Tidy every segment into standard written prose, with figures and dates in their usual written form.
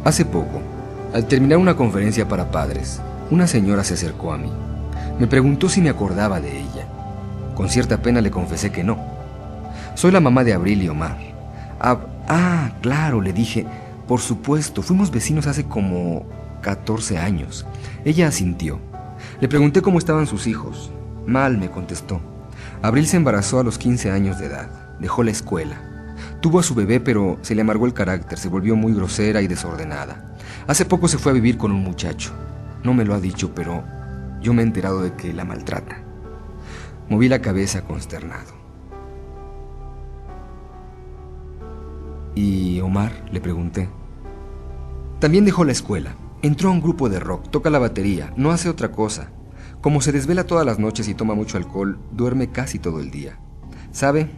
Hace poco, al terminar una conferencia para padres, una señora se acercó a mí. Me preguntó si me acordaba de ella. Con cierta pena le confesé que no. Soy la mamá de Abril y Omar. Claro, le dije. Por supuesto, fuimos vecinos hace como 14 años. Ella asintió. Le pregunté cómo estaban sus hijos. Mal, me contestó. Abril se embarazó a los 15 años de edad. Dejó la escuela. Tuvo a su bebé, pero se le amargó el carácter, se volvió muy grosera y desordenada. Hace poco se fue a vivir con un muchacho. No me lo ha dicho, pero yo me he enterado de que la maltrata. Moví la cabeza consternado. ¿Y Omar?, le pregunté. También dejó la escuela. Entró a un grupo de rock, toca la batería, no hace otra cosa. Como se desvela todas las noches y toma mucho alcohol, duerme casi todo el día. ¿Sabe?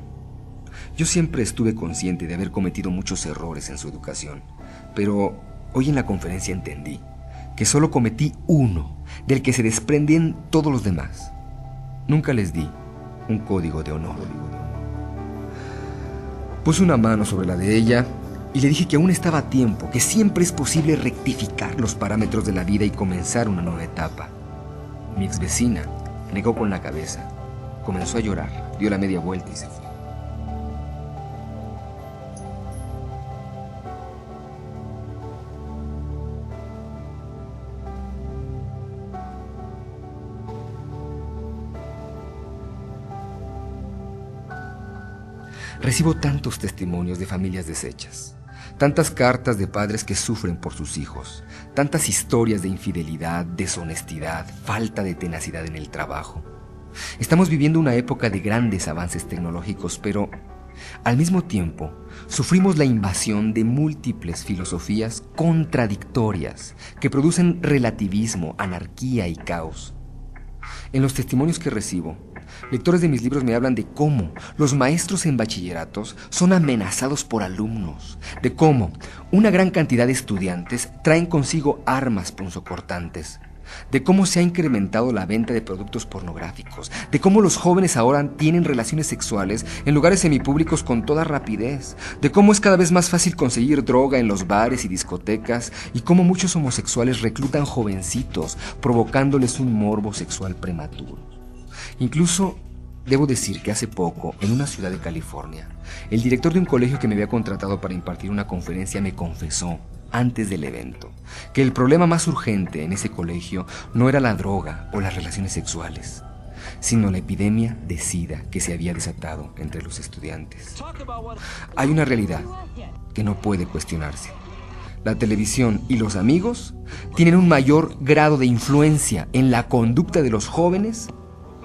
Yo siempre estuve consciente de haber cometido muchos errores en su educación, pero hoy en la conferencia entendí que solo cometí uno, del que se desprenden todos los demás. Nunca les di un código de honor. Puse una mano sobre la de ella y le dije que aún estaba a tiempo, que siempre es posible rectificar los parámetros de la vida y comenzar una nueva etapa. Mi ex vecina negó con la cabeza, comenzó a llorar, dio la media vuelta y se fue. Recibo tantos testimonios de familias deshechas, tantas cartas de padres que sufren por sus hijos, tantas historias de infidelidad, deshonestidad, falta de tenacidad en el trabajo. Estamos viviendo una época de grandes avances tecnológicos, pero al mismo tiempo sufrimos la invasión de múltiples filosofías contradictorias que producen relativismo, anarquía y caos. En los testimonios que recibo, lectores de mis libros me hablan de cómo los maestros en bachilleratos son amenazados por alumnos, de cómo una gran cantidad de estudiantes traen consigo armas punzocortantes, de cómo se ha incrementado la venta de productos pornográficos, de cómo los jóvenes ahora tienen relaciones sexuales en lugares semipúblicos con toda rapidez, de cómo es cada vez más fácil conseguir droga en los bares y discotecas y cómo muchos homosexuales reclutan jovencitos provocándoles un morbo sexual prematuro. Incluso debo decir que hace poco, en una ciudad de California, el director de un colegio que me había contratado para impartir una conferencia me confesó, antes del evento, que el problema más urgente en ese colegio no era la droga o las relaciones sexuales, sino la epidemia de SIDA que se había desatado entre los estudiantes. Hay una realidad que no puede cuestionarse. La televisión y los amigos tienen un mayor grado de influencia en la conducta de los jóvenes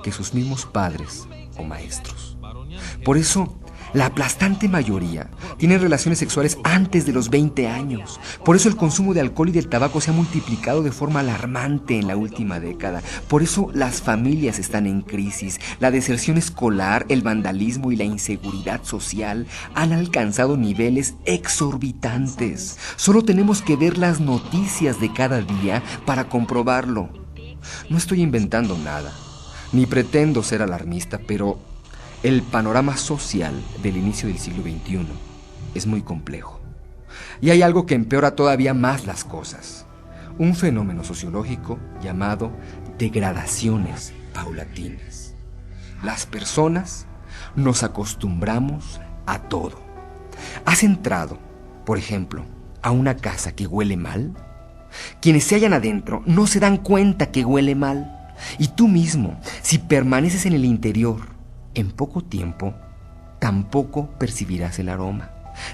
que sus mismos padres o maestros. Por eso, la aplastante mayoría tienen relaciones sexuales antes de los 20 años. Por eso el consumo de alcohol y del tabaco se ha multiplicado de forma alarmante en la última década. Por eso las familias están en crisis. La deserción escolar, el vandalismo y la inseguridad social han alcanzado niveles exorbitantes. Solo tenemos que ver las noticias de cada día para comprobarlo. No estoy inventando nada, ni pretendo ser alarmista, pero el panorama social del inicio del siglo XXI es muy complejo. Y hay algo que empeora todavía más las cosas. Un fenómeno sociológico llamado degradaciones paulatinas. Las personas nos acostumbramos a todo. ¿Has entrado, por ejemplo, a una casa que huele mal? Quienes se hallan adentro no se dan cuenta que huele mal. Y tú mismo, si permaneces en el interior, en poco tiempo, tampoco percibirás el aroma.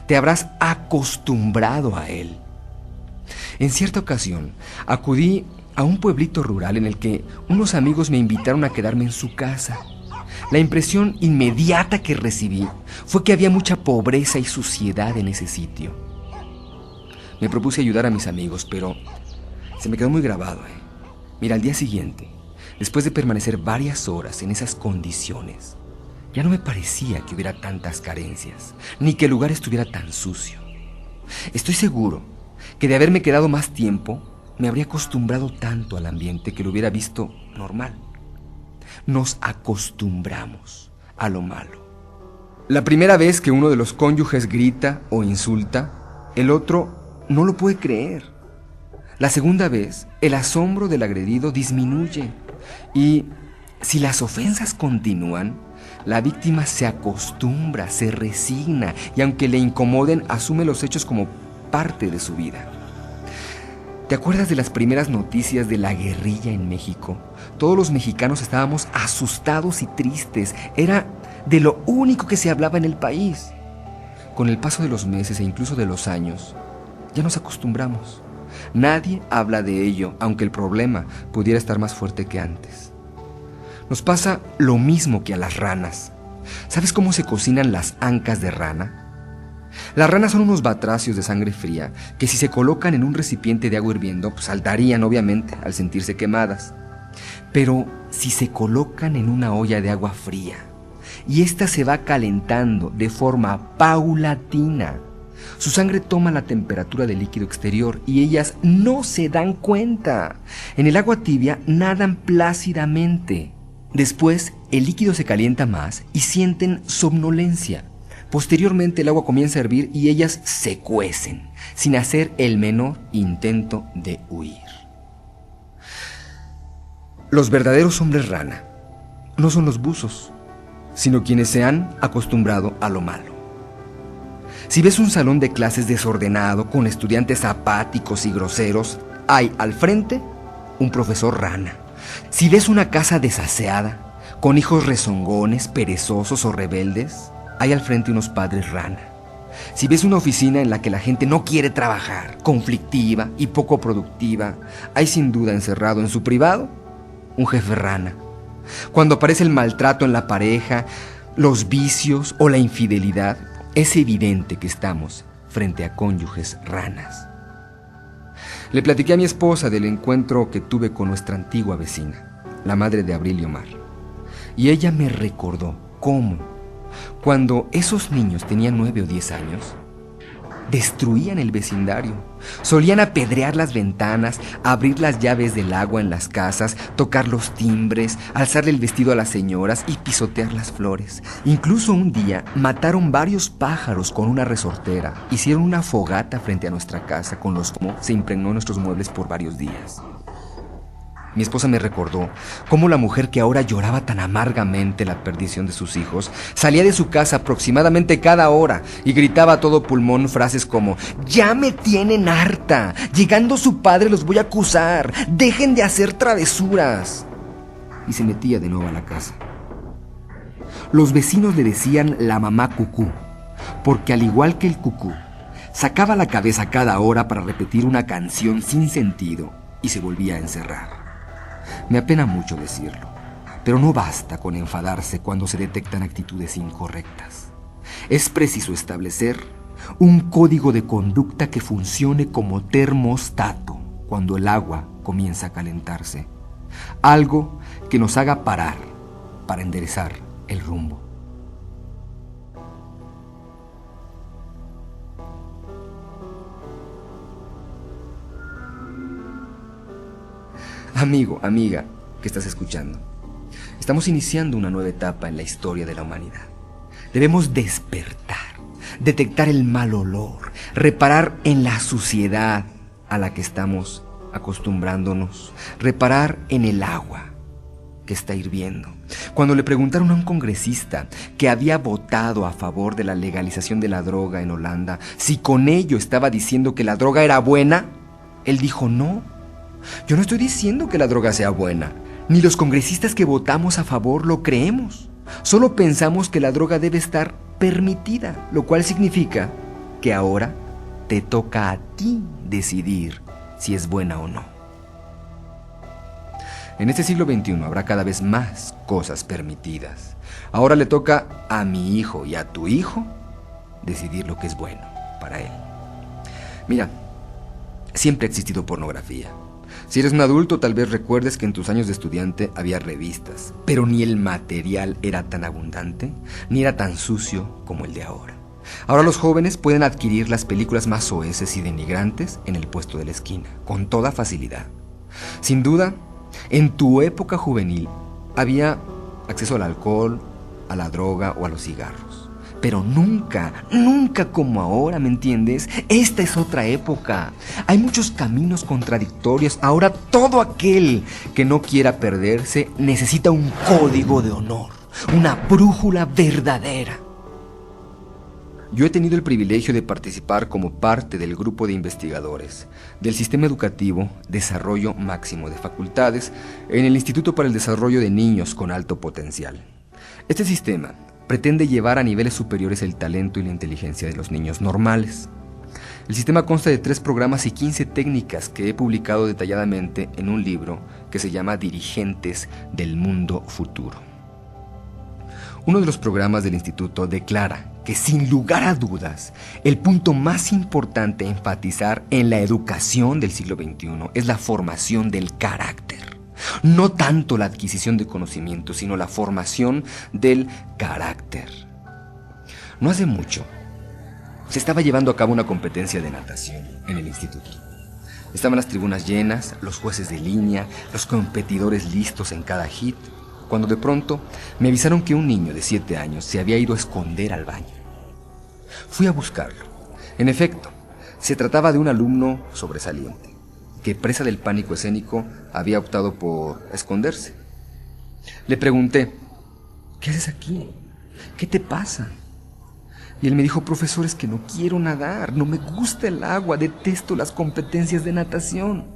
Te habrás acostumbrado a él. En cierta ocasión, acudí a un pueblito rural en el que unos amigos me invitaron a quedarme en su casa. La impresión inmediata que recibí fue que había mucha pobreza y suciedad en ese sitio. Me propuse ayudar a mis amigos, pero se me quedó muy grabado. Mira, al día siguiente, después de permanecer varias horas en esas condiciones, ya no me parecía que hubiera tantas carencias, ni que el lugar estuviera tan sucio. Estoy seguro que de haberme quedado más tiempo, me habría acostumbrado tanto al ambiente que lo hubiera visto normal. Nos acostumbramos a lo malo. La primera vez que uno de los cónyuges grita o insulta, el otro no lo puede creer. La segunda vez, el asombro del agredido disminuye y si las ofensas continúan, la víctima se acostumbra, se resigna y aunque le incomoden, asume los hechos como parte de su vida. ¿Te acuerdas de las primeras noticias de la guerrilla en México? Todos los mexicanos estábamos asustados y tristes. Era de lo único que se hablaba en el país. Con el paso de los meses e incluso de los años, ya nos acostumbramos. Nadie habla de ello, aunque el problema pudiera estar más fuerte que antes. Nos pasa lo mismo que a las ranas. ¿Sabes cómo se cocinan las ancas de rana? Las ranas son unos batracios de sangre fría que si se colocan en un recipiente de agua hirviendo, pues saltarían obviamente al sentirse quemadas. Pero si se colocan en una olla de agua fría y ésta se va calentando de forma paulatina, su sangre toma la temperatura del líquido exterior y ellas no se dan cuenta. En el agua tibia nadan plácidamente. Después, el líquido se calienta más y sienten somnolencia. Posteriormente, el agua comienza a hervir y ellas se cuecen, sin hacer el menor intento de huir. Los verdaderos hombres rana no son los buzos, sino quienes se han acostumbrado a lo malo. Si ves un salón de clases desordenado, con estudiantes apáticos y groseros, hay al frente un profesor rana. Si ves una casa desaseada, con hijos rezongones, perezosos o rebeldes, hay al frente unos padres rana. Si ves una oficina en la que la gente no quiere trabajar, conflictiva y poco productiva, hay sin duda encerrado en su privado un jefe rana. Cuando aparece el maltrato en la pareja, los vicios o la infidelidad, es evidente que estamos frente a cónyuges ranas. Le platiqué a mi esposa del encuentro que tuve con nuestra antigua vecina, la madre de Abril y Omar, y ella me recordó cómo, cuando esos niños tenían 9 o 10 años, destruían el vecindario. Solían apedrear las ventanas, abrir las llaves del agua en las casas, tocar los timbres, alzarle el vestido a las señoras y pisotear las flores. Incluso un día mataron varios pájaros con una resortera. Hicieron una fogata frente a nuestra casa con los humos. Se impregnó nuestros muebles por varios días. Mi esposa me recordó cómo la mujer que ahora lloraba tan amargamente la perdición de sus hijos salía de su casa aproximadamente cada hora y gritaba a todo pulmón frases como: «Ya me tienen harta, llegando su padre los voy a acusar, dejen de hacer travesuras». Y se metía de nuevo a la casa. Los vecinos le decían la mamá cucú, porque al igual que el cucú, sacaba la cabeza cada hora para repetir una canción sin sentido y se volvía a encerrar. Me apena mucho decirlo, pero no basta con enfadarse cuando se detectan actitudes incorrectas. Es preciso establecer un código de conducta que funcione como termostato cuando el agua comienza a calentarse. Algo que nos haga parar para enderezar el rumbo. Amigo, amiga, que estás escuchando, estamos iniciando una nueva etapa en la historia de la humanidad. Debemos despertar, detectar el mal olor, reparar en la suciedad a la que estamos acostumbrándonos, reparar en el agua que está hirviendo. Cuando le preguntaron a un congresista que había votado a favor de la legalización de la droga en Holanda si con ello estaba diciendo que la droga era buena, él dijo: no, yo no estoy diciendo que la droga sea buena, ni los congresistas que votamos a favor lo creemos. Solo pensamos que la droga debe estar permitida, lo cual significa que ahora te toca a ti decidir si es buena o no. En este siglo XXI habrá cada vez más cosas permitidas. Ahora le toca a mi hijo y a tu hijo decidir lo que es bueno para él. Mira, siempre ha existido pornografía. Si eres un adulto, tal vez recuerdes que en tus años de estudiante había revistas, pero ni el material era tan abundante, ni era tan sucio como el de ahora. Ahora los jóvenes pueden adquirir las películas más soeces y denigrantes en el puesto de la esquina, con toda facilidad. Sin duda, en tu época juvenil había acceso al alcohol, a la droga o a los cigarros. Pero nunca, nunca como ahora, ¿me entiendes? Esta es otra época. Hay muchos caminos contradictorios. Ahora todo aquel que no quiera perderse necesita un código de honor, una brújula verdadera. Yo he tenido el privilegio de participar como parte del grupo de investigadores del Sistema Educativo Desarrollo Máximo de Facultades en el Instituto para el Desarrollo de Niños con Alto Potencial. Este sistema pretende llevar a niveles superiores el talento y la inteligencia de los niños normales. El sistema consta de 3 programas y 15 técnicas que he publicado detalladamente en un libro que se llama Dirigentes del Mundo Futuro. Uno de los programas del instituto declara que sin lugar a dudas, el punto más importante a enfatizar en la educación del siglo XXI es la formación del carácter. No tanto la adquisición de conocimiento, sino la formación del carácter. No hace mucho, se estaba llevando a cabo una competencia de natación en el instituto. Estaban las tribunas llenas, los jueces de línea, los competidores listos en cada hit, cuando de pronto me avisaron que un niño de 7 años se había ido a esconder al baño. Fui a buscarlo. En efecto, se trataba de un alumno sobresaliente, que presa del pánico escénico había optado por esconderse. Le pregunté, ¿qué haces aquí? ¿Qué te pasa? Y él me dijo, profesor, es que no quiero nadar, no me gusta el agua, detesto las competencias de natación.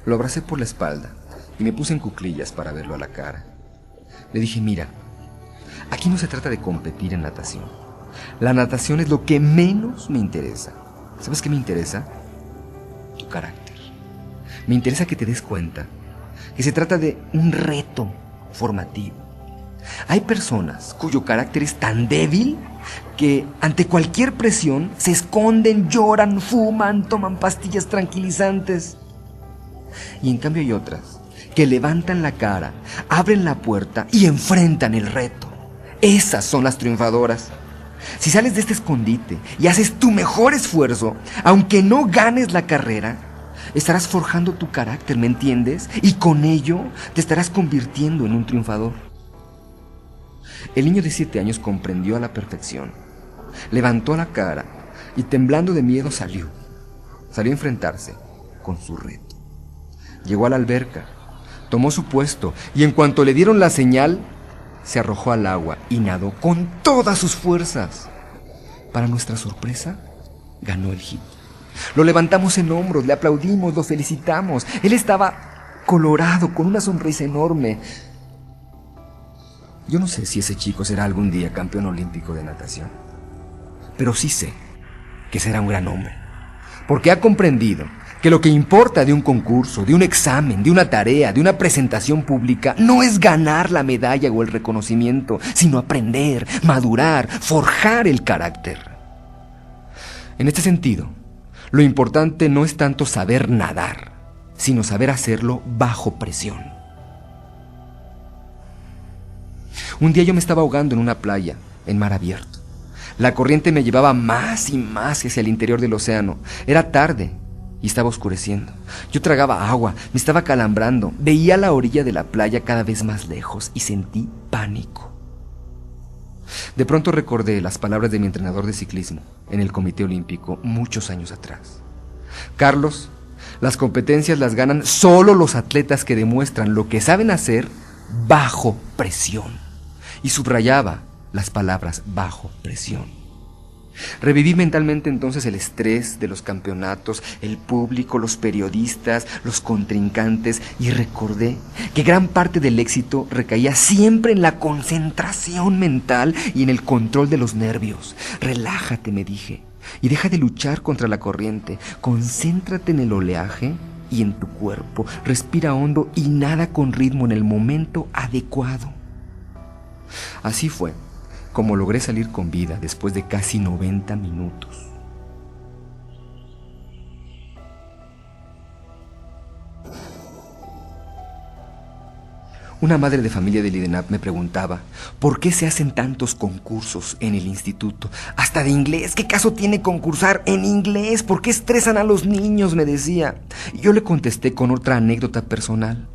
Lo abracé por la espalda y me puse en cuclillas para verlo a la cara. Le dije, mira, aquí no se trata de competir en natación. La natación es lo que menos me interesa. ¿Sabes qué me interesa? Tu carácter. Me interesa que te des cuenta que se trata de un reto formativo. Hay personas cuyo carácter es tan débil que ante cualquier presión se esconden, lloran, fuman, toman pastillas tranquilizantes. Y en cambio hay otras que levantan la cara, abren la puerta y enfrentan el reto. Esas son las triunfadoras. Si sales de este escondite y haces tu mejor esfuerzo, aunque no ganes la carrera, estarás forjando tu carácter, ¿me entiendes? Y con ello te estarás convirtiendo en un triunfador. El niño de 7 años comprendió a la perfección. Levantó la cara y temblando de miedo salió. Salió a enfrentarse con su reto. Llegó a la alberca, tomó su puesto y en cuanto le dieron la señal, se arrojó al agua y nadó con todas sus fuerzas. Para nuestra sorpresa, ganó el hit. Lo levantamos en hombros, le aplaudimos, lo felicitamos. Él estaba colorado, con una sonrisa enorme. Yo no sé si ese chico será algún día campeón olímpico de natación, pero sí sé que será un gran hombre, porque ha comprendido que lo que importa de un concurso, de un examen, de una tarea, de una presentación pública, no es ganar la medalla o el reconocimiento, sino aprender, madurar, forjar el carácter. En este sentido, lo importante no es tanto saber nadar, sino saber hacerlo bajo presión. Un día yo me estaba ahogando en una playa, en mar abierto. La corriente me llevaba más y más hacia el interior del océano. Era tarde y estaba oscureciendo. Yo tragaba agua, me estaba calambrando, veía la orilla de la playa cada vez más lejos y sentí pánico. De pronto recordé las palabras de mi entrenador de ciclismo en el Comité Olímpico muchos años atrás. Carlos, las competencias las ganan solo los atletas que demuestran lo que saben hacer bajo presión. Y subrayaba las palabras bajo presión. Reviví mentalmente entonces el estrés de los campeonatos, el público, los periodistas, los contrincantes y recordé que gran parte del éxito recaía siempre en la concentración mental y en el control de los nervios. Relájate, me dije, y deja de luchar contra la corriente. Concéntrate en el oleaje y en tu cuerpo. Respira hondo y nada con ritmo en el momento adecuado. Así fue como logré salir con vida después de casi 90 minutos. Una madre de familia del IDENAP me preguntaba ¿por qué se hacen tantos concursos en el instituto? Hasta de inglés, ¿qué caso tiene concursar en inglés? ¿Por qué estresan a los niños?, me decía. Y yo le contesté con otra anécdota personal.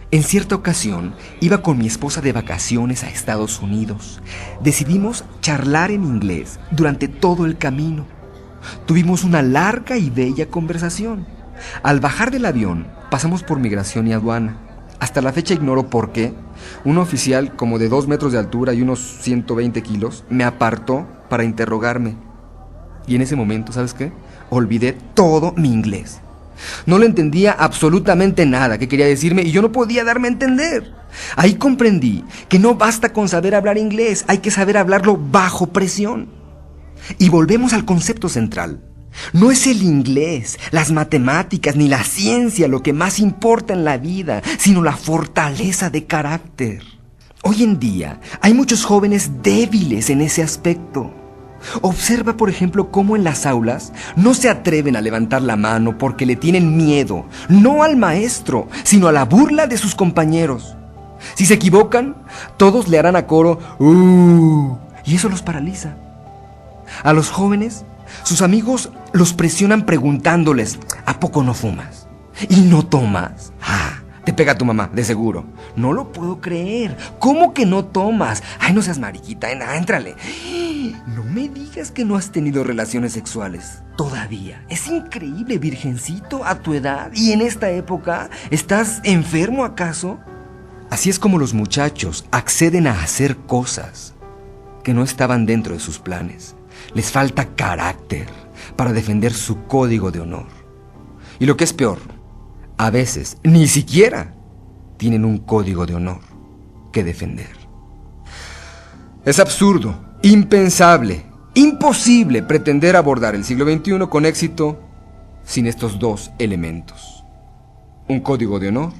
En cierta ocasión, iba con mi esposa de vacaciones a Estados Unidos. Decidimos charlar en inglés durante todo el camino. Tuvimos una larga y bella conversación. Al bajar del avión, pasamos por migración y aduana. Hasta la fecha ignoro por qué. Un oficial como de 2 metros de altura y unos 120 kilos me apartó para interrogarme. Y en ese momento, ¿sabes qué? Olvidé todo mi inglés. No le entendía absolutamente nada que quería decirme y yo no podía darme a entender. Ahí comprendí que no basta con saber hablar inglés, hay que saber hablarlo bajo presión. Y volvemos al concepto central. No es el inglés, las matemáticas ni la ciencia lo que más importa en la vida, sino la fortaleza de carácter. Hoy en día hay muchos jóvenes débiles en ese aspecto. Observa, por ejemplo, cómo en las aulas no se atreven a levantar la mano porque le tienen miedo, no al maestro, sino a la burla de sus compañeros. Si se equivocan, todos le harán a coro y eso los paraliza. A los jóvenes, sus amigos los presionan preguntándoles: ¿a poco no fumas? ¿Y no tomas? Te pega tu mamá, de seguro. No lo puedo creer. ¿Cómo que no tomas? Ay, no seas mariquita, éntrale. No me digas que no has tenido relaciones sexuales todavía. Es increíble, virgencito, a tu edad y en esta época. ¿Estás enfermo acaso? Así es como los muchachos acceden a hacer cosas que no estaban dentro de sus planes. Les falta carácter para defender su código de honor. Y lo que es peor, a veces ni siquiera tienen un código de honor que defender. Es absurdo, impensable, imposible pretender abordar el siglo XXI con éxito sin estos dos elementos: un código de honor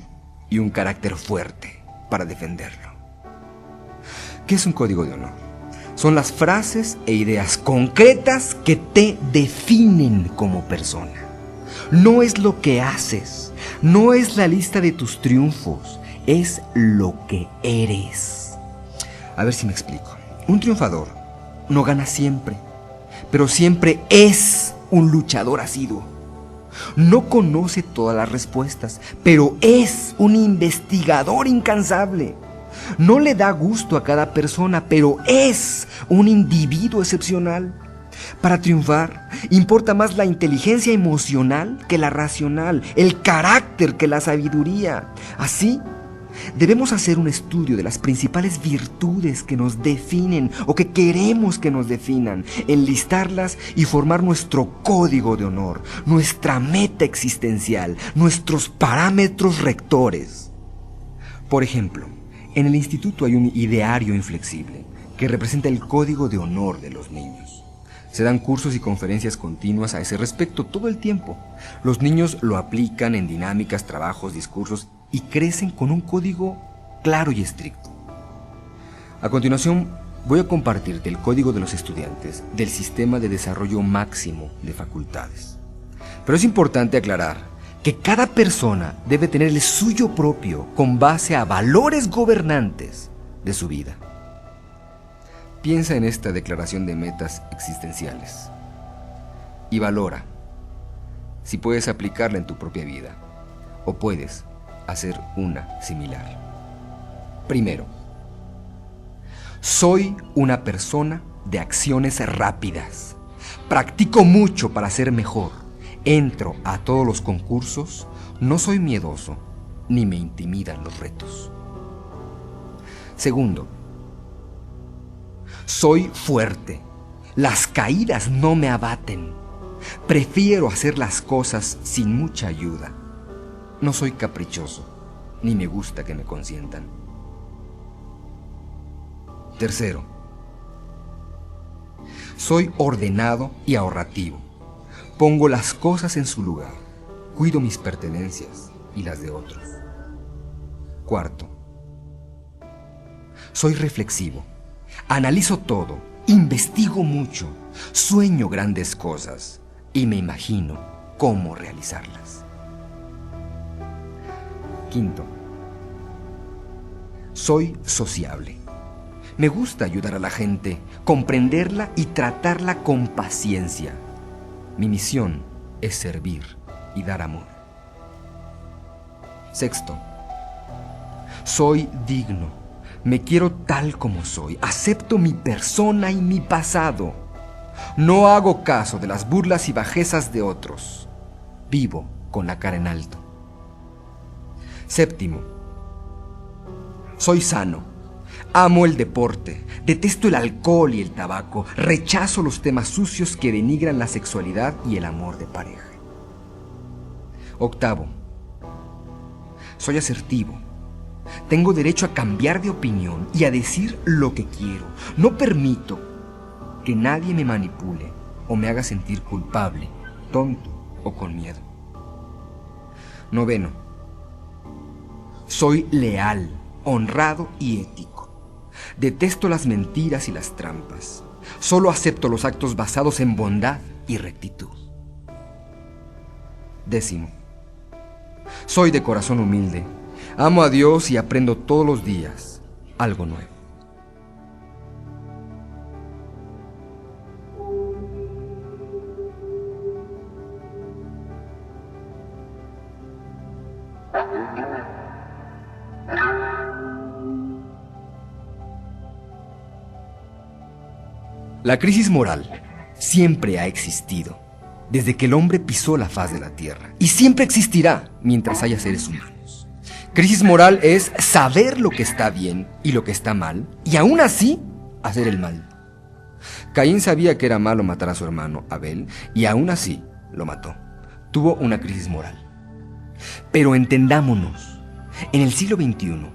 y un carácter fuerte para defenderlo. ¿Qué es un código de honor? Son las frases e ideas concretas que te definen como persona. No es lo que haces, no es la lista de tus triunfos, es lo que eres. A ver si me explico. Un triunfador no gana siempre, pero siempre es un luchador asiduo. No conoce todas las respuestas, pero es un investigador incansable. No le da gusto a cada persona, pero es un individuo excepcional. Para triunfar, importa más la inteligencia emocional que la racional, el carácter que la sabiduría. Así, debemos hacer un estudio de las principales virtudes que nos definen o que queremos que nos definan, enlistarlas y formar nuestro código de honor, nuestra meta existencial, nuestros parámetros rectores. Por ejemplo, en el instituto hay un ideario inflexible que representa el código de honor de los niños. Se dan cursos y conferencias continuas a ese respecto todo el tiempo. Los niños lo aplican en dinámicas, trabajos, discursos y crecen con un código claro y estricto. A continuación, voy a compartirte el código de los estudiantes del Sistema de Desarrollo Máximo de Facultades. Pero es importante aclarar que cada persona debe tener el suyo propio con base a valores gobernantes de su vida. Piensa en esta declaración de metas existenciales y valora si puedes aplicarla en tu propia vida o puedes hacer una similar. Primero, soy una persona de acciones rápidas. Practico mucho para ser mejor. Entro a todos los concursos. No soy miedoso ni me intimidan los retos. Segundo, soy fuerte. Las caídas no me abaten. Prefiero hacer las cosas sin mucha ayuda. No soy caprichoso, ni me gusta que me consientan. Tercero, soy ordenado y ahorrativo. Pongo las cosas en su lugar. Cuido mis pertenencias y las de otros. Cuarto, soy reflexivo. Analizo todo, investigo mucho, sueño grandes cosas y me imagino cómo realizarlas. Quinto, soy sociable. Me gusta ayudar a la gente, comprenderla y tratarla con paciencia. Mi misión es servir y dar amor. Sexto, Soy digno, me quiero tal como soy, acepto mi persona y mi pasado. No hago caso de las burlas y bajezas de otros. Vivo con la cara en alto. Séptimo, soy sano. Amo el deporte, detesto el alcohol y el tabaco, rechazo los temas sucios que denigran la sexualidad y el amor de pareja. Octavo, soy asertivo. Tengo derecho a cambiar de opinión y a decir lo que quiero. No permito que nadie me manipule o me haga sentir culpable, tonto o con miedo. Noveno, soy leal, honrado y ético. Detesto las mentiras y las trampas. Solo acepto los actos basados en bondad y rectitud. Décimo, soy de corazón humilde. Amo a Dios y aprendo todos los días algo nuevo. La crisis moral siempre ha existido, desde que el hombre pisó la faz de la tierra, y siempre existirá mientras haya seres humanos. Crisis moral es saber lo que está bien y lo que está mal, y aún así hacer el mal. Caín sabía que era malo matar a su hermano Abel, y aún así lo mató. Tuvo una crisis moral. Pero entendámonos, en el siglo XXI,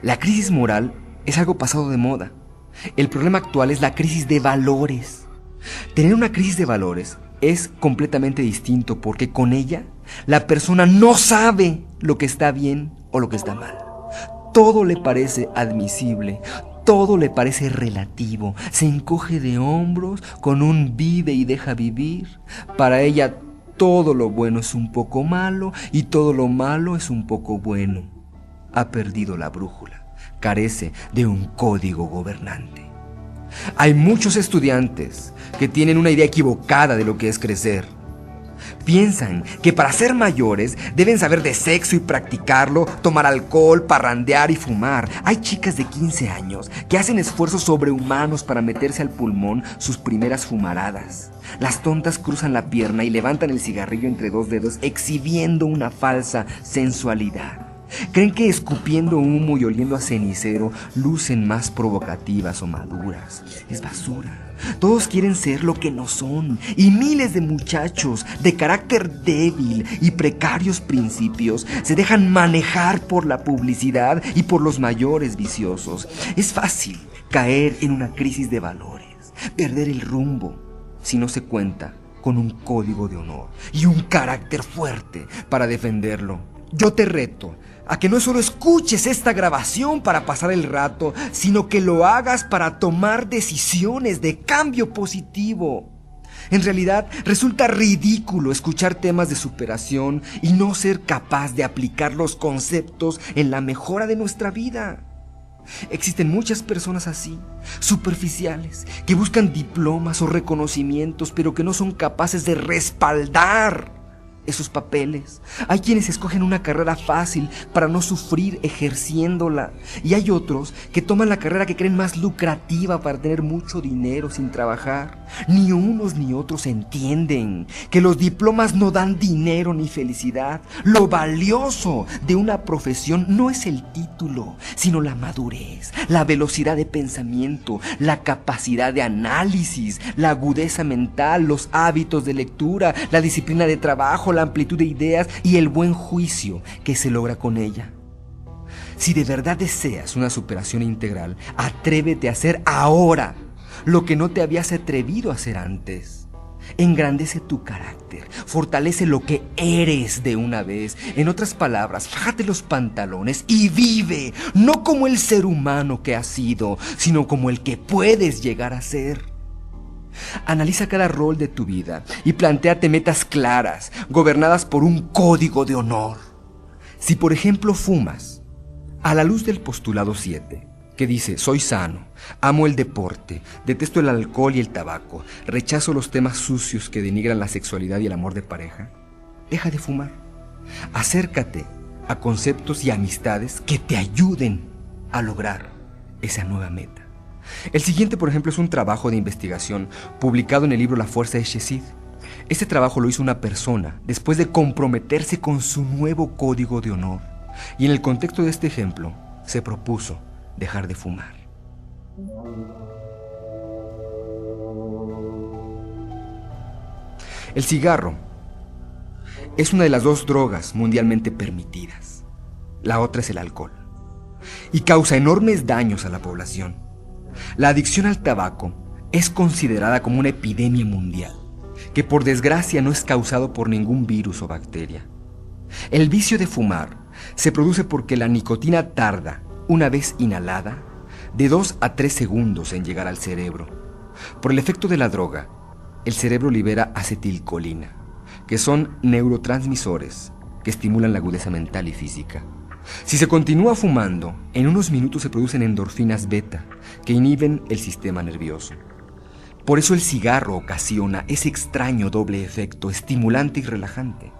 la crisis moral es algo pasado de moda. El problema actual es la crisis de valores. Tener una crisis de valores es completamente distinto porque con ella la persona no sabe lo que está bien o lo que está mal. Todo le parece admisible, todo le parece relativo. Se encoge de hombros con un vive y deja vivir. Para ella todo lo bueno es un poco malo y todo lo malo es un poco bueno. Ha perdido la brújula, carece de un código gobernante. Hay muchos estudiantes que tienen una idea equivocada de lo que es crecer. Piensan que para ser mayores deben saber de sexo y practicarlo, tomar alcohol, parrandear y fumar. Hay chicas de 15 años que hacen esfuerzos sobrehumanos para meterse al pulmón sus primeras fumaradas. Las tontas cruzan la pierna y levantan el cigarrillo entre dos dedos, exhibiendo una falsa sensualidad. Creen que escupiendo humo y oliendo a cenicero lucen más provocativas o maduras. Es basura. Todos quieren ser lo que no son, y miles de muchachos de carácter débil y precarios principios se dejan manejar por la publicidad y por los mayores viciosos. Es fácil caer en una crisis de valores, perder el rumbo, si no se cuenta con un código de honor y un carácter fuerte para defenderlo. Yo te reto a que no solo escuches esta grabación para pasar el rato, sino que lo hagas para tomar decisiones de cambio positivo. En realidad, resulta ridículo escuchar temas de superación y no ser capaz de aplicar los conceptos en la mejora de nuestra vida. Existen muchas personas así, superficiales, que buscan diplomas o reconocimientos, pero que no son capaces de respaldar esos papeles. Hay quienes escogen una carrera fácil para no sufrir ejerciéndola, y hay otros que toman la carrera que creen más lucrativa para tener mucho dinero sin trabajar. Ni unos ni otros entienden que los diplomas no dan dinero ni felicidad. Lo valioso de una profesión no es el título, sino la madurez, la velocidad de pensamiento, la capacidad de análisis, la agudeza mental, los hábitos de lectura, la disciplina de trabajo, la amplitud de ideas y el buen juicio que se logra con ella. Si de verdad deseas una superación integral, atrévete a hacer ahora lo que no te habías atrevido a hacer antes. Engrandece tu carácter, fortalece lo que eres de una vez. En otras palabras, fájate los pantalones y vive, no como el ser humano que has sido, sino como el que puedes llegar a ser. Analiza cada rol de tu vida y plantéate metas claras, gobernadas por un código de honor. Si por ejemplo fumas, a la luz del postulado 7, que dice: soy sano, amo el deporte, detesto el alcohol y el tabaco, rechazo los temas sucios que denigran la sexualidad y el amor de pareja, deja de fumar. Acércate a conceptos y amistades que te ayuden a lograr esa nueva meta. El siguiente, por ejemplo, es un trabajo de investigación publicado en el libro La Fuerza de Shezid. Este trabajo lo hizo una persona después de comprometerse con su nuevo código de honor. Y en el contexto de este ejemplo, se propuso dejar de fumar. El cigarro es una de las 2 drogas mundialmente permitidas. La otra es el alcohol. Y causa enormes daños a la población. La adicción al tabaco es considerada como una epidemia mundial, que por desgracia no es causado por ningún virus o bacteria. El vicio de fumar se produce porque la nicotina tarda, una vez inhalada, de 2 a 3 segundos en llegar al cerebro. Por el efecto de la droga, el cerebro libera acetilcolina, que son neurotransmisores que estimulan la agudeza mental y física. Si se continúa fumando, en unos minutos se producen endorfinas beta, que inhiben el sistema nervioso. Por eso el cigarro ocasiona ese extraño doble efecto estimulante y relajante.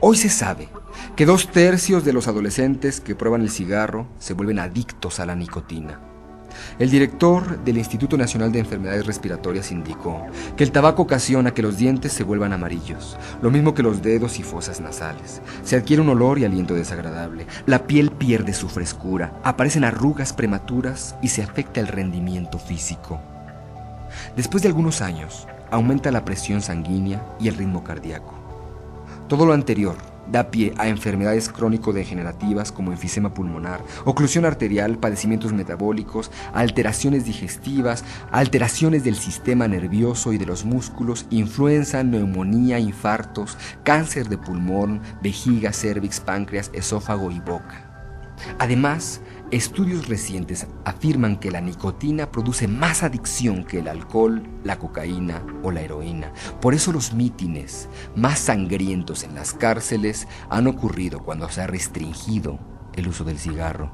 Hoy se sabe que 2/3 de los adolescentes que prueban el cigarro se vuelven adictos a la nicotina. El director del Instituto Nacional de Enfermedades Respiratorias indicó que el tabaco ocasiona que los dientes se vuelvan amarillos, lo mismo que los dedos y fosas nasales. Se adquiere un olor y aliento desagradable, la piel pierde su frescura, aparecen arrugas prematuras y se afecta el rendimiento físico. Después de algunos años, aumenta la presión sanguínea y el ritmo cardíaco. Todo lo anterior da pie a enfermedades crónico-degenerativas como enfisema pulmonar, oclusión arterial, padecimientos metabólicos, alteraciones digestivas, alteraciones del sistema nervioso y de los músculos, influenza, neumonía, infartos, cáncer de pulmón, vejiga, cérvix, páncreas, esófago y boca. Además, estudios recientes afirman que la nicotina produce más adicción que el alcohol, la cocaína o la heroína. Por eso los mítines más sangrientos en las cárceles han ocurrido cuando se ha restringido el uso del cigarro.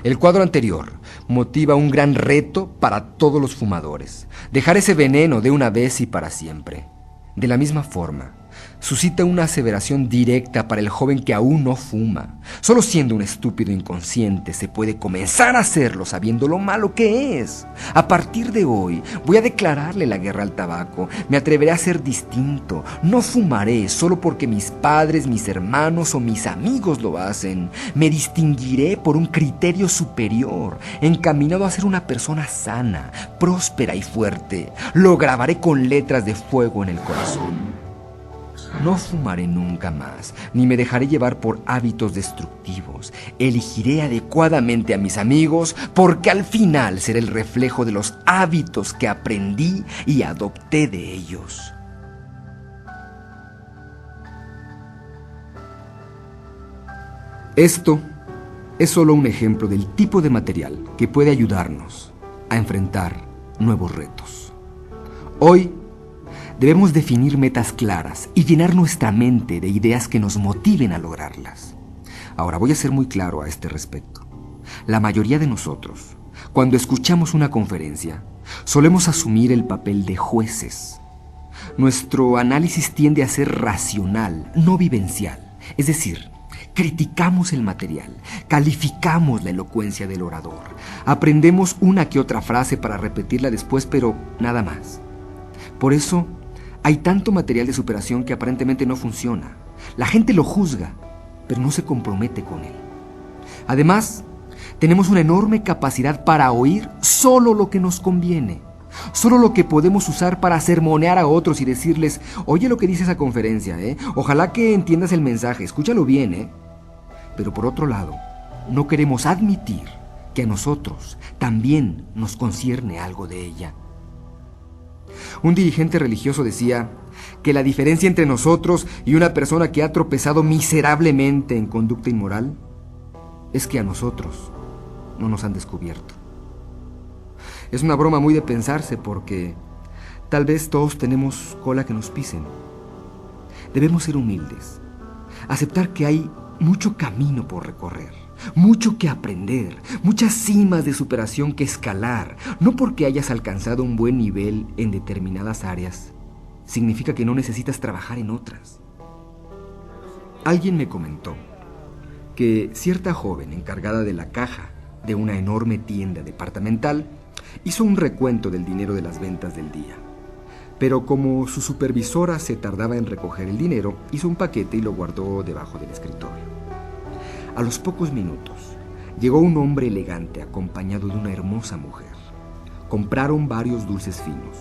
El cuadro anterior motiva un gran reto para todos los fumadores: dejar ese veneno de una vez y para siempre. De la misma forma, suscita una aseveración directa para el joven que aún no fuma. Solo siendo un estúpido inconsciente se puede comenzar a hacerlo sabiendo lo malo que es. A partir de hoy voy a declararle la guerra al tabaco. Me atreveré a ser distinto. No fumaré solo porque mis padres, mis hermanos o mis amigos lo hacen. Me distinguiré por un criterio superior, encaminado a ser una persona sana, próspera y fuerte. Lo grabaré con letras de fuego en el corazón. No fumaré nunca más, ni me dejaré llevar por hábitos destructivos. Elegiré adecuadamente a mis amigos, porque al final seré el reflejo de los hábitos que aprendí y adopté de ellos. Esto es solo un ejemplo del tipo de material que puede ayudarnos a enfrentar nuevos retos. Hoy debemos definir metas claras y llenar nuestra mente de ideas que nos motiven a lograrlas. Ahora voy a ser muy claro a este respecto. La mayoría de nosotros, cuando escuchamos una conferencia, solemos asumir el papel de jueces. Nuestro análisis tiende a ser racional, no vivencial. Es decir, criticamos el material, calificamos la elocuencia del orador, aprendemos una que otra frase para repetirla después, pero nada más. Por eso, hay tanto material de superación que aparentemente no funciona. La gente lo juzga, pero no se compromete con él. Además, tenemos una enorme capacidad para oír solo lo que nos conviene, solo lo que podemos usar para sermonear a otros y decirles: oye lo que dice esa conferencia, ojalá que entiendas el mensaje, escúchalo bien, Pero por otro lado, no queremos admitir que a nosotros también nos concierne algo de ella. Un dirigente religioso decía que la diferencia entre nosotros y una persona que ha tropezado miserablemente en conducta inmoral es que a nosotros no nos han descubierto. Es una broma muy de pensarse, porque tal vez todos tenemos cola que nos pisen. Debemos ser humildes, aceptar que hay mucho camino por recorrer, mucho que aprender, muchas cimas de superación que escalar. No porque hayas alcanzado un buen nivel en determinadas áreas, significa que no necesitas trabajar en otras. Alguien me comentó que cierta joven encargada de la caja de una enorme tienda departamental hizo un recuento del dinero de las ventas del día. Pero como su supervisora se tardaba en recoger el dinero, hizo un paquete y lo guardó debajo del escritorio. A los pocos minutos, llegó un hombre elegante acompañado de una hermosa mujer. Compraron varios dulces finos.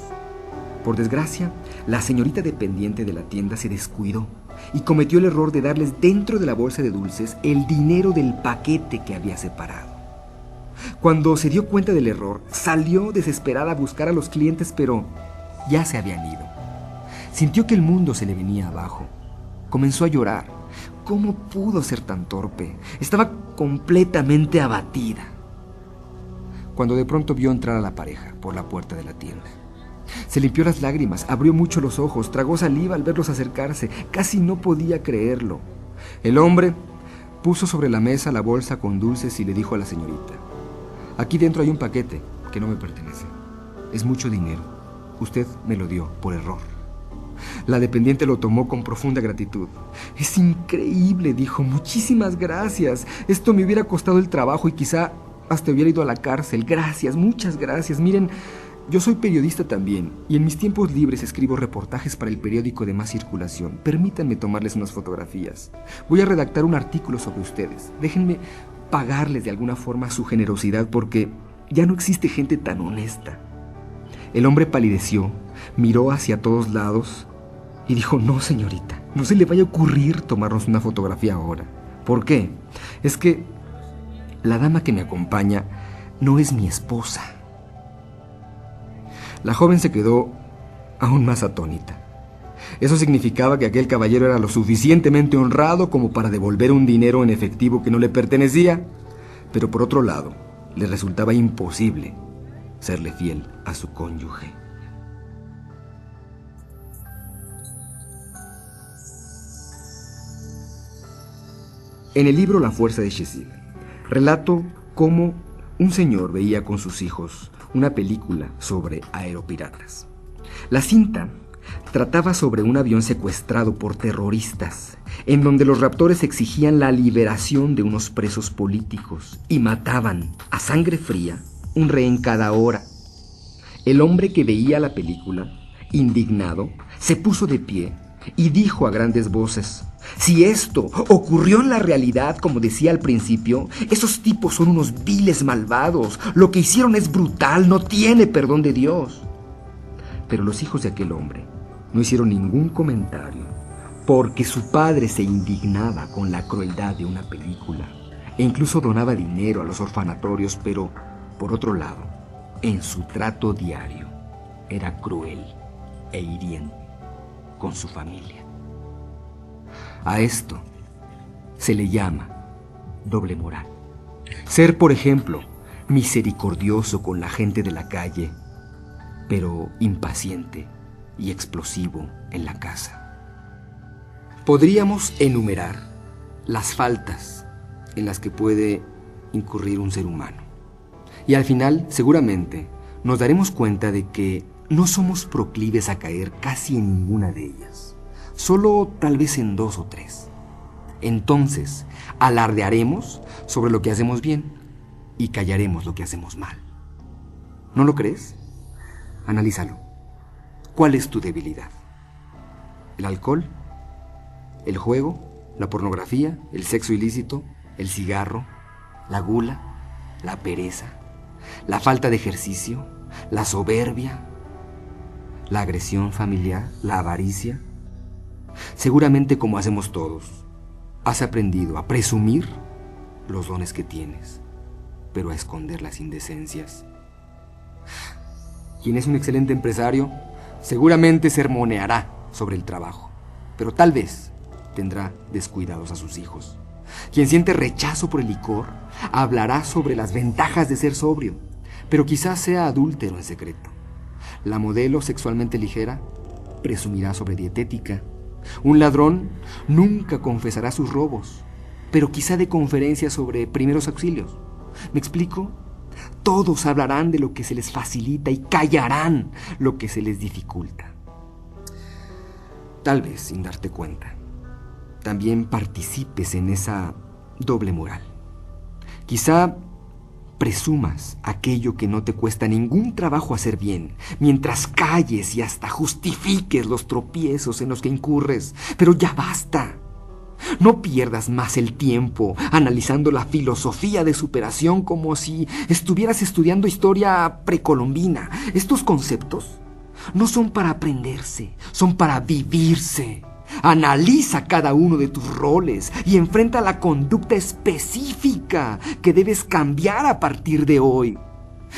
Por desgracia, la señorita dependiente de la tienda se descuidó y cometió el error de darles dentro de la bolsa de dulces el dinero del paquete que había separado. Cuando se dio cuenta del error, salió desesperada a buscar a los clientes, pero ya se habían ido. Sintió que el mundo se le venía abajo. Comenzó a llorar. ¿Cómo pudo ser tan torpe? Estaba completamente abatida. Cuando de pronto vio entrar a la pareja por la puerta de la tienda. Se limpió las lágrimas, abrió mucho los ojos, tragó saliva al verlos acercarse. Casi no podía creerlo. El hombre puso sobre la mesa la bolsa con dulces y le dijo a la señorita: aquí dentro hay un paquete que no me pertenece. Es mucho dinero. Usted me lo dio por error. La dependiente lo tomó con profunda gratitud. Es increíble, dijo. Muchísimas gracias. Esto me hubiera costado el trabajo y quizá hasta hubiera ido a la cárcel. Gracias, muchas gracias. Miren, yo soy periodista también y en mis tiempos libres escribo reportajes para el periódico de más circulación. Permítanme tomarles unas fotografías. Voy a redactar un artículo sobre ustedes. Déjenme pagarles de alguna forma su generosidad porque ya no existe gente tan honesta. El hombre palideció, miró hacia todos lados y dijo: no, señorita, no se le vaya a ocurrir tomarnos una fotografía ahora. ¿Por qué? Es que la dama que me acompaña no es mi esposa. La joven se quedó aún más atónita. Eso significaba que aquel caballero era lo suficientemente honrado como para devolver un dinero en efectivo que no le pertenecía, pero por otro lado, le resultaba imposible serle fiel a su cónyuge. En el libro La fuerza de Shezid, relato cómo un señor veía con sus hijos una película sobre aeropiratas. La cinta trataba sobre un avión secuestrado por terroristas, en donde los raptores exigían la liberación de unos presos políticos y mataban a sangre fría un rehén cada hora. El hombre que veía la película, indignado, se puso de pie y dijo a grandes voces: si esto ocurrió en la realidad, como decía al principio, esos tipos son unos viles malvados. Lo que hicieron es brutal, no tiene perdón de Dios. Pero los hijos de aquel hombre no hicieron ningún comentario, porque su padre se indignaba con la crueldad de una película e incluso donaba dinero a los orfanatorios, pero, por otro lado, en su trato diario, era cruel e hiriente con su familia. A esto se le llama doble moral. Ser, por ejemplo, misericordioso con la gente de la calle, pero impaciente y explosivo en la casa. Podríamos enumerar las faltas en las que puede incurrir un ser humano. Y al final, seguramente, nos daremos cuenta de que no somos proclives a caer casi en ninguna de ellas. Solo tal vez en 2 o 3. Entonces, alardearemos sobre lo que hacemos bien y callaremos lo que hacemos mal. ¿No lo crees? Analízalo. ¿Cuál es tu debilidad? ¿El alcohol? ¿El juego? ¿La pornografía? ¿El sexo ilícito? ¿El cigarro? ¿La gula? ¿La pereza? ¿La falta de ejercicio? ¿La soberbia? ¿La agresión familiar? ¿La avaricia? Seguramente, como hacemos todos, has aprendido a presumir los dones que tienes, pero a esconder las indecencias. Quien es un excelente empresario seguramente sermoneará sobre el trabajo, pero tal vez tendrá descuidados a sus hijos. Quien siente rechazo por el licor hablará sobre las ventajas de ser sobrio, pero quizás sea adúltero en secreto. La modelo sexualmente ligera presumirá sobre dietética. Un ladrón nunca confesará sus robos, pero quizá dé conferencias sobre primeros auxilios. ¿Me explico? Todos hablarán de lo que se les facilita y callarán lo que se les dificulta. Tal vez, sin darte cuenta, también participes en esa doble moral. Quizá presumas aquello que no te cuesta ningún trabajo hacer bien, mientras calles y hasta justifiques los tropiezos en los que incurres. Pero ya basta. No pierdas más el tiempo analizando la filosofía de superación como si estuvieras estudiando historia precolombina. Estos conceptos no son para aprenderse, son para vivirse. Analiza cada uno de tus roles y enfrenta la conducta específica que debes cambiar a partir de hoy.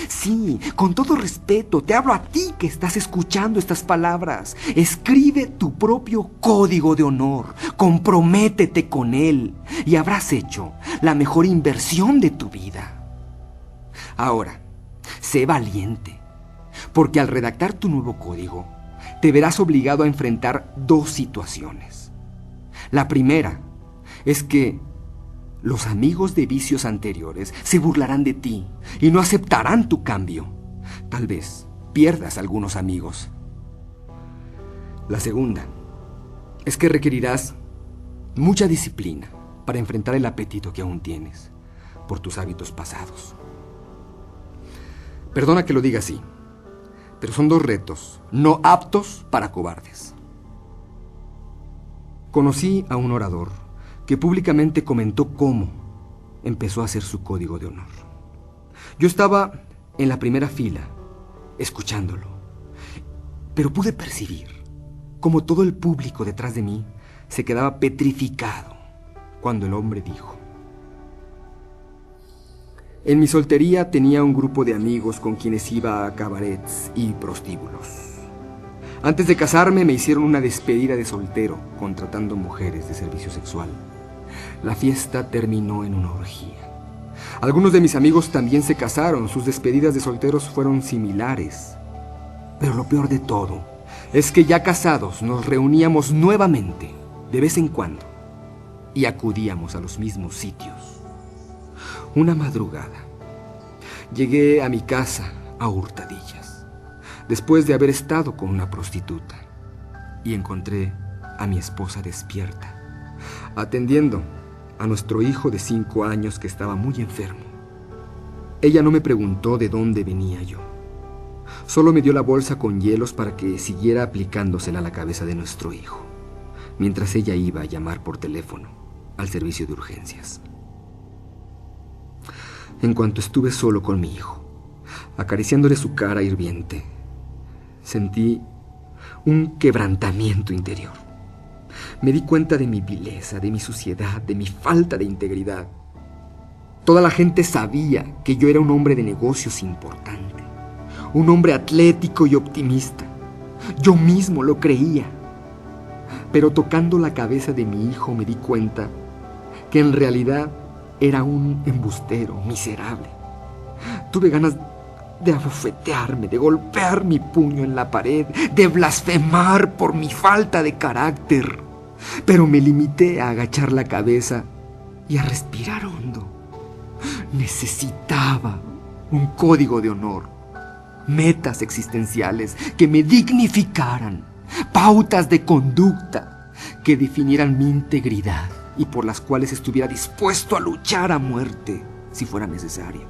Sí, con todo respeto, te hablo a ti que estás escuchando estas palabras. Escribe tu propio código de honor, comprométete con él y habrás hecho la mejor inversión de tu vida. Ahora, sé valiente, porque al redactar tu nuevo código, te verás obligado a enfrentar dos situaciones. La primera es que los amigos de vicios anteriores se burlarán de ti y no aceptarán tu cambio. Tal vez pierdas algunos amigos. La segunda es que requerirás mucha disciplina para enfrentar el apetito que aún tienes por tus hábitos pasados. Perdona que lo diga así, pero son dos retos no aptos para cobardes. Conocí a un orador que públicamente comentó cómo empezó a hacer su código de honor. Yo estaba en la primera fila, escuchándolo, pero pude percibir cómo todo el público detrás de mí se quedaba petrificado cuando el hombre dijo: en mi soltería tenía un grupo de amigos con quienes iba a cabarets y prostíbulos. Antes de casarme me hicieron una despedida de soltero contratando mujeres de servicio sexual. La fiesta terminó en una orgía. Algunos de mis amigos también se casaron, sus despedidas de solteros fueron similares. Pero lo peor de todo es que ya casados nos reuníamos nuevamente, de vez en cuando, y acudíamos a los mismos sitios. Una madrugada, llegué a mi casa a hurtadillas, después de haber estado con una prostituta, y encontré a mi esposa despierta, atendiendo a nuestro hijo de 5 años que estaba muy enfermo. Ella no me preguntó de dónde venía yo. Solo me dio la bolsa con hielos para que siguiera aplicándosela a la cabeza de nuestro hijo, mientras ella iba a llamar por teléfono al servicio de urgencias. En cuanto estuve solo con mi hijo, acariciándole su cara hirviente, sentí un quebrantamiento interior. Me di cuenta de mi vileza, de mi suciedad, de mi falta de integridad. Toda la gente sabía que yo era un hombre de negocios importante, un hombre atlético y optimista. Yo mismo lo creía. Pero tocando la cabeza de mi hijo me di cuenta que en realidad era un embustero miserable. Tuve ganas de abofetearme, de golpear mi puño en la pared, de blasfemar por mi falta de carácter. Pero me limité a agachar la cabeza y a respirar hondo. Necesitaba un código de honor, metas existenciales que me dignificaran, pautas de conducta que definieran mi integridad y por las cuales estuviera dispuesto a luchar a muerte si fuera necesario.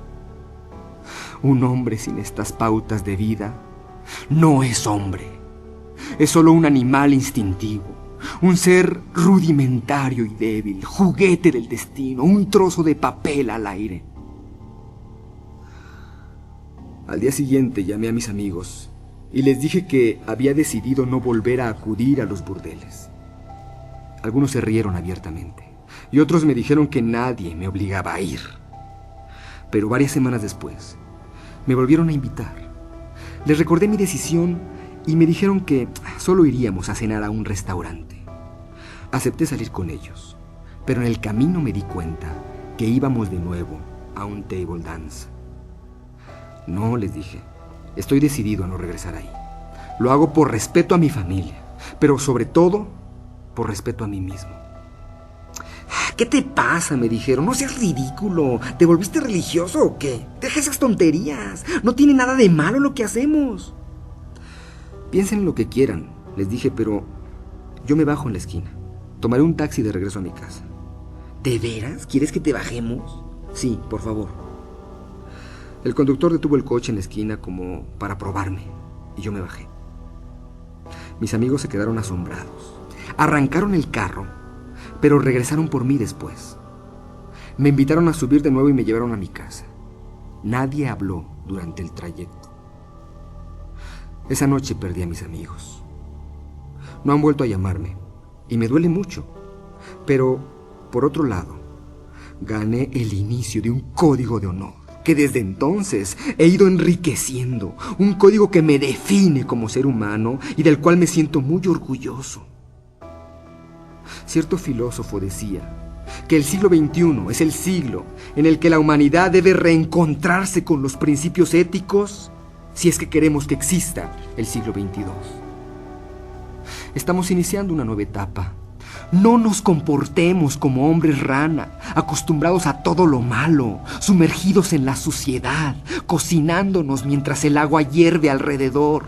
Un hombre sin estas pautas de vida no es hombre. Es solo un animal instintivo, un ser rudimentario y débil, juguete del destino, un trozo de papel al aire. Al día siguiente llamé a mis amigos y les dije que había decidido no volver a acudir a los burdeles. Algunos se rieron abiertamente y otros me dijeron que nadie me obligaba a ir. Pero varias semanas después me volvieron a invitar. Les recordé mi decisión y me dijeron que solo iríamos a cenar a un restaurante. Acepté salir con ellos, pero en el camino me di cuenta que íbamos de nuevo a un table dance. No, les dije, estoy decidido a no regresar ahí. Lo hago por respeto a mi familia, pero sobre todo por respeto a mí mismo. ¿Qué te pasa?, me dijeron. No seas ridículo. ¿Te volviste religioso o qué? Deja esas tonterías. No tiene nada de malo lo que hacemos. Piensen lo que quieran, les dije, pero yo me bajo en la esquina. Tomaré un taxi de regreso a mi casa. ¿De veras? ¿Quieres que te bajemos? Sí, por favor. El conductor detuvo el coche en la esquina como para probarme, y yo me bajé. Mis amigos se quedaron asombrados. Arrancaron el carro, pero regresaron por mí después. Me invitaron a subir de nuevo y me llevaron a mi casa. Nadie habló durante el trayecto. Esa noche perdí a mis amigos. No han vuelto a llamarme, y me duele mucho. Pero, por otro lado, gané el inicio de un código de honor que desde entonces he ido enriqueciendo, un código que me define como ser humano y del cual me siento muy orgulloso. Cierto filósofo decía que el siglo XXI es el siglo en el que la humanidad debe reencontrarse con los principios éticos si es que queremos que exista el siglo XXII. Estamos iniciando una nueva etapa. No nos comportemos como hombres rana, acostumbrados a todo lo malo, sumergidos en la suciedad, cocinándonos mientras el agua hierve alrededor.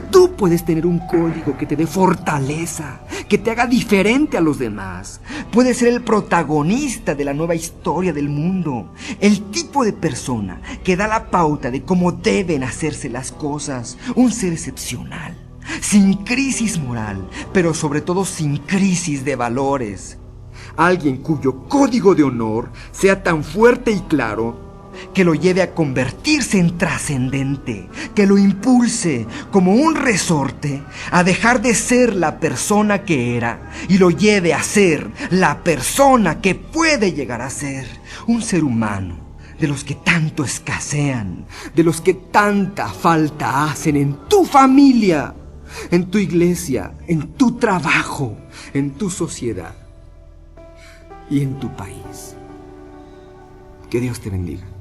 Tú puedes tener un código que te dé fortaleza, que te haga diferente a los demás. Puedes ser el protagonista de la nueva historia del mundo, el tipo de persona que da la pauta de cómo deben hacerse las cosas, un ser excepcional. Sin crisis moral, pero sobre todo sin crisis de valores. Alguien cuyo código de honor sea tan fuerte y claro que lo lleve a convertirse en trascendente, que lo impulse como un resorte a dejar de ser la persona que era y lo lleve a ser la persona que puede llegar a ser, un ser humano de los que tanto escasean, de los que tanta falta hacen en tu familia, en tu iglesia, en tu trabajo, en tu sociedad y en tu país. Que Dios te bendiga.